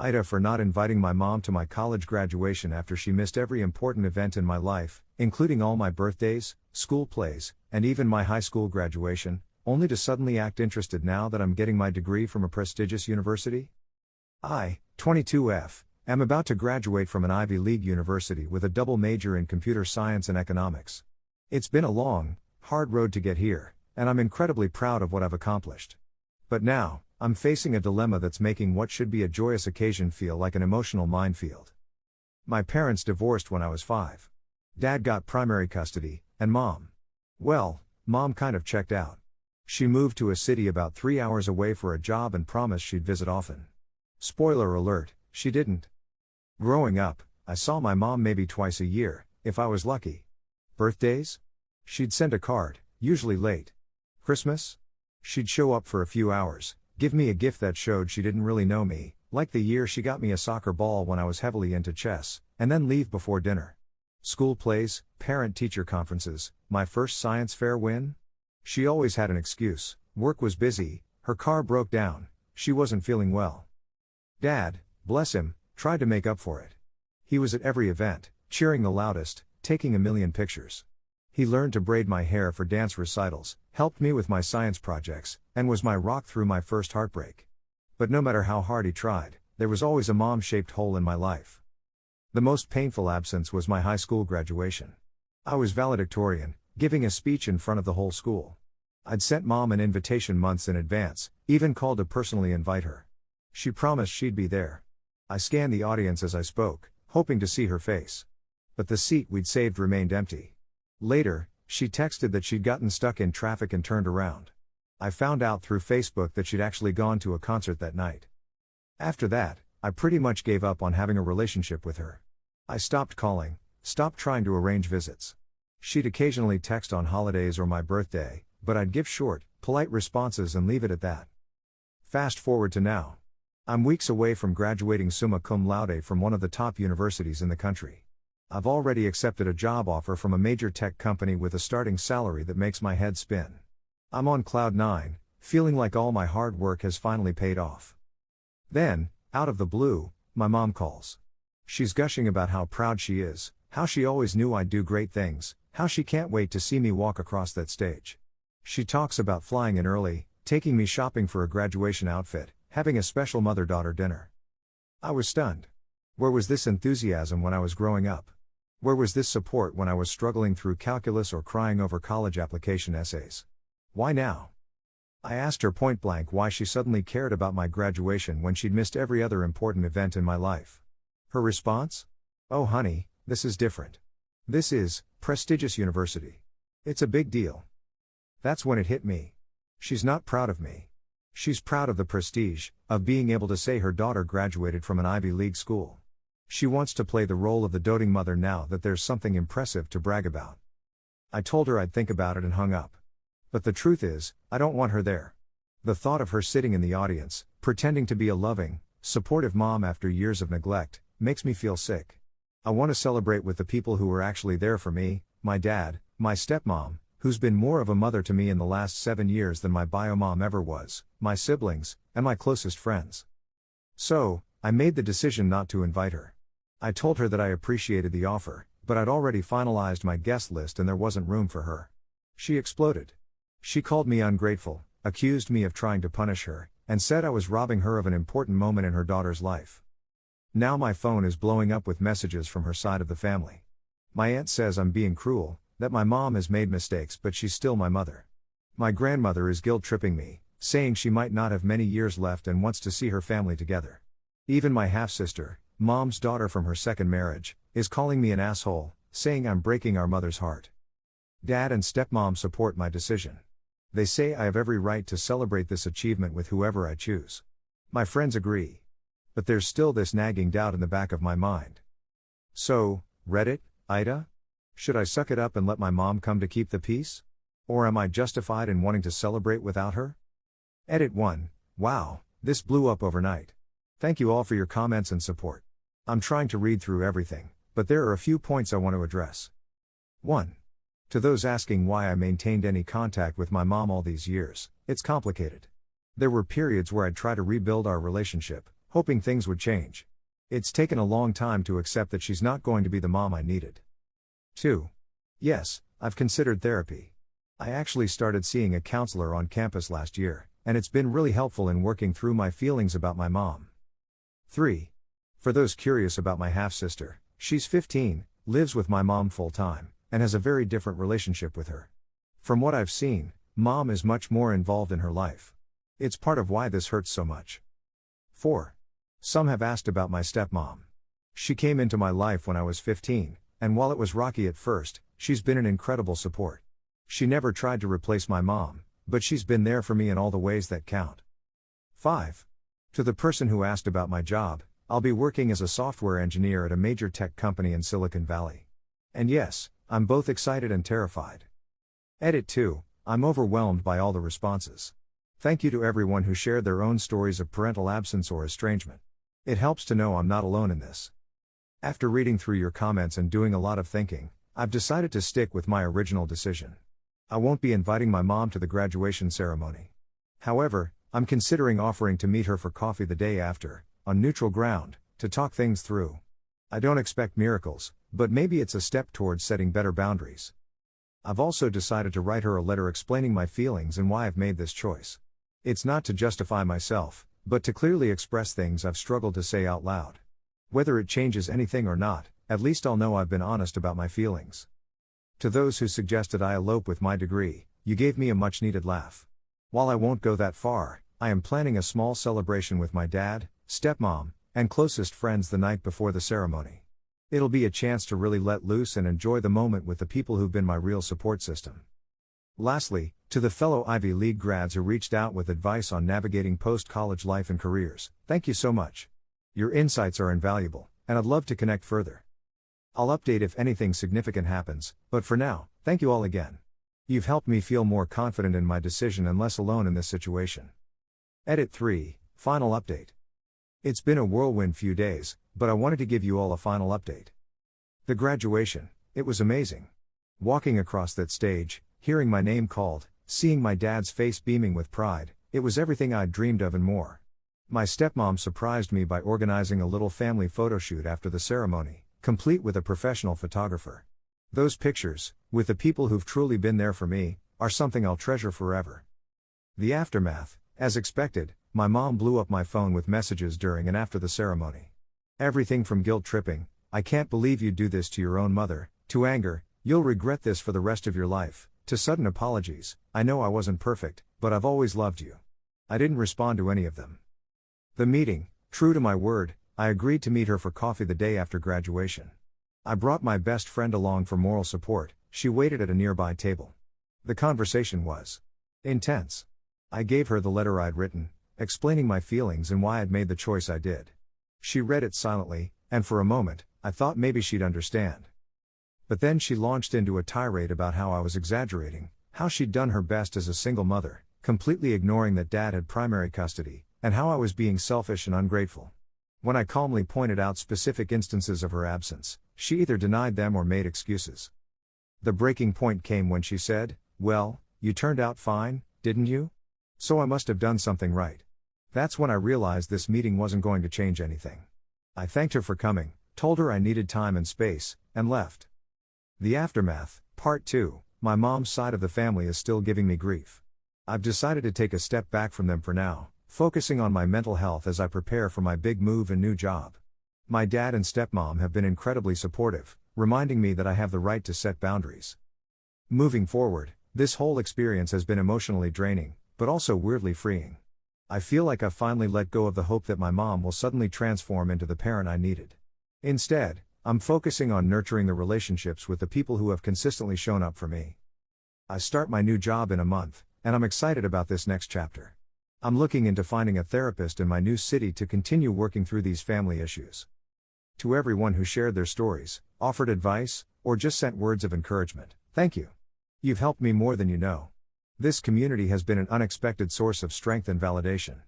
AITA for not inviting my mom to my college graduation after she missed every important event in my life, including all my birthdays, school plays, and even my high school graduation, only to suddenly act interested now that I'm getting my degree from a prestigious university? I, 22F, am about to graduate from an Ivy League university with a double major in computer science and economics. It's been a long, hard road to get here, and I'm incredibly proud of what I've accomplished. But now, I'm facing a dilemma that's making what should be a joyous occasion feel like an emotional minefield. My parents divorced when I was 5. Dad got primary custody, and Mom kind of checked out. She moved to a city about 3 hours away for a job and promised she'd visit often. Spoiler alert, she didn't. Growing up, I saw my mom maybe twice a year, if I was lucky. Birthdays? She'd send a card, usually late. Christmas? She'd show up for a few hours, give me a gift that showed she didn't really know me, like the year she got me a soccer ball when I was heavily into chess, and then leave before dinner. School plays, parent-teacher conferences, my first science fair win? She always had an excuse. Work was busy, her car broke down, she wasn't feeling well. Dad, bless him, tried to make up for it. He was at every event, cheering the loudest, taking a million pictures. He learned to braid my hair for dance recitals, helped me with my science projects, and was my rock through my first heartbreak. But no matter how hard he tried, there was always a mom-shaped hole in my life. The most painful absence was my high school graduation. I was valedictorian, giving a speech in front of the whole school. I'd sent Mom an invitation months in advance, even called to personally invite her. She promised she'd be there. I scanned the audience as I spoke, hoping to see her face. But the seat we'd saved remained empty. Later, she texted that she'd gotten stuck in traffic and turned around. I found out through Facebook that she'd actually gone to a concert that night. After that, I pretty much gave up on having a relationship with her. I stopped calling, stopped trying to arrange visits. She'd occasionally text on holidays or my birthday, but I'd give short, polite responses and leave it at that. Fast forward to now. I'm weeks away from graduating summa cum laude from one of the top universities in the country. I've already accepted a job offer from a major tech company with a starting salary that makes my head spin. I'm on cloud 9, feeling like all my hard work has finally paid off. Then, out of the blue, my mom calls. She's gushing about how proud she is, how she always knew I'd do great things, how she can't wait to see me walk across that stage. She talks about flying in early, taking me shopping for a graduation outfit, having a special mother-daughter dinner. I was stunned. Where was this enthusiasm when I was growing up? Where was this support when I was struggling through calculus or crying over college application essays? Why now? I asked her point blank why she suddenly cared about my graduation when she'd missed every other important event in my life. Her response? Oh honey, this is different. This is prestigious university. It's a big deal. That's when it hit me. She's not proud of me. She's proud of the prestige, of being able to say her daughter graduated from an Ivy League school. She wants to play the role of the doting mother now that there's something impressive to brag about. I told her I'd think about it and hung up. But the truth is, I don't want her there. The thought of her sitting in the audience, pretending to be a loving, supportive mom after years of neglect, makes me feel sick. I want to celebrate with the people who were actually there for me, my dad, my stepmom, who's been more of a mother to me in the last 7 years than my bio mom ever was, my siblings, and my closest friends. So, I made the decision not to invite her. I told her that I appreciated the offer, but I'd already finalized my guest list and there wasn't room for her. She exploded. She called me ungrateful, accused me of trying to punish her, and said I was robbing her of an important moment in her daughter's life. Now my phone is blowing up with messages from her side of the family. My aunt says I'm being cruel, that my mom has made mistakes but she's still my mother. My grandmother is guilt-tripping me, saying she might not have many years left and wants to see her family together. Even my half-sister, mom's daughter from her second marriage, is calling me an asshole, saying I'm breaking our mother's heart. Dad and stepmom support my decision. They say I have every right to celebrate this achievement with whoever I choose. My friends agree. But there's still this nagging doubt in the back of my mind. So, Reddit, AITA? Should I suck it up and let my mom come to keep the peace? Or am I justified in wanting to celebrate without her? Edit 1. Wow, this blew up overnight. Thank you all for your comments and support. I'm trying to read through everything, but there are a few points I want to address. 1. To those asking why I maintained any contact with my mom all these years, it's complicated. There were periods where I'd try to rebuild our relationship, hoping things would change. It's taken a long time to accept that she's not going to be the mom I needed. 2. Yes, I've considered therapy. I actually started seeing a counselor on campus last year, and it's been really helpful in working through my feelings about my mom. 3. For those curious about my half-sister, she's 15, lives with my mom full-time, and has a very different relationship with her. From what I've seen, mom is much more involved in her life. It's part of why this hurts so much. 4. Some have asked about my stepmom. She came into my life when I was 15, and while it was rocky at first, she's been an incredible support. She never tried to replace my mom, but she's been there for me in all the ways that count. 5. To the person who asked about my job, I'll be working as a software engineer at a major tech company in Silicon Valley. And yes, I'm both excited and terrified. Edit 2. I'm overwhelmed by all the responses. Thank you to everyone who shared their own stories of parental absence or estrangement. It helps to know I'm not alone in this. After reading through your comments and doing a lot of thinking, I've decided to stick with my original decision. I won't be inviting my mom to the graduation ceremony. However, I'm considering offering to meet her for coffee the day after, on neutral ground, to talk things through. I don't expect miracles, but maybe it's a step towards setting better boundaries. I've also decided to write her a letter explaining my feelings and why I've made this choice. It's not to justify myself, but to clearly express things I've struggled to say out loud. Whether it changes anything or not, at least I'll know I've been honest about my feelings. To those who suggested I elope with my degree, you gave me a much-needed laugh. While I won't go that far, I am planning a small celebration with my dad, stepmom, and closest friends the night before the ceremony. It'll be a chance to really let loose and enjoy the moment with the people who've been my real support system. Lastly, to the fellow Ivy League grads who reached out with advice on navigating post-college life and careers, thank you so much. Your insights are invaluable, and I'd love to connect further. I'll update if anything significant happens, but for now, thank you all again. You've helped me feel more confident in my decision and less alone in this situation. Edit 3, Final Update. It's been a whirlwind few days, but I wanted to give you all a final update. The graduation, it was amazing. Walking across that stage, hearing my name called, seeing my dad's face beaming with pride, it was everything I'd dreamed of and more. My stepmom surprised me by organizing a little family photo shoot after the ceremony, complete with a professional photographer. Those pictures, with the people who've truly been there for me, are something I'll treasure forever. The aftermath, as expected, my mom blew up my phone with messages during and after the ceremony. Everything from guilt-tripping, "I can't believe you do this to your own mother," to anger, "You'll regret this for the rest of your life," to sudden apologies, "I know I wasn't perfect, but I've always loved you." I didn't respond to any of them. The meeting, true to my word, I agreed to meet her for coffee the day after graduation. I brought my best friend along for moral support. She waited at a nearby table. The conversation was intense. I gave her the letter I'd written, explaining my feelings and why I'd made the choice I did. She read it silently, and for a moment, I thought maybe she'd understand. But then she launched into a tirade about how I was exaggerating, how she'd done her best as a single mother, completely ignoring that dad had primary custody, and how I was being selfish and ungrateful. When I calmly pointed out specific instances of her absence, she either denied them or made excuses. The breaking point came when she said, "Well, you turned out fine, didn't you? So I must have done something right." That's when I realized this meeting wasn't going to change anything. I thanked her for coming, told her I needed time and space, and left. The aftermath, part 2, my mom's side of the family is still giving me grief. I've decided to take a step back from them for now, focusing on my mental health as I prepare for my big move and new job. My dad and stepmom have been incredibly supportive, reminding me that I have the right to set boundaries. Moving forward, this whole experience has been emotionally draining, but also weirdly freeing. I feel like I've finally let go of the hope that my mom will suddenly transform into the parent I needed. Instead, I'm focusing on nurturing the relationships with the people who have consistently shown up for me. I start my new job in a month, and I'm excited about this next chapter. I'm looking into finding a therapist in my new city to continue working through these family issues. To everyone who shared their stories, offered advice, or just sent words of encouragement, thank you. You've helped me more than you know. This community has been an unexpected source of strength and validation.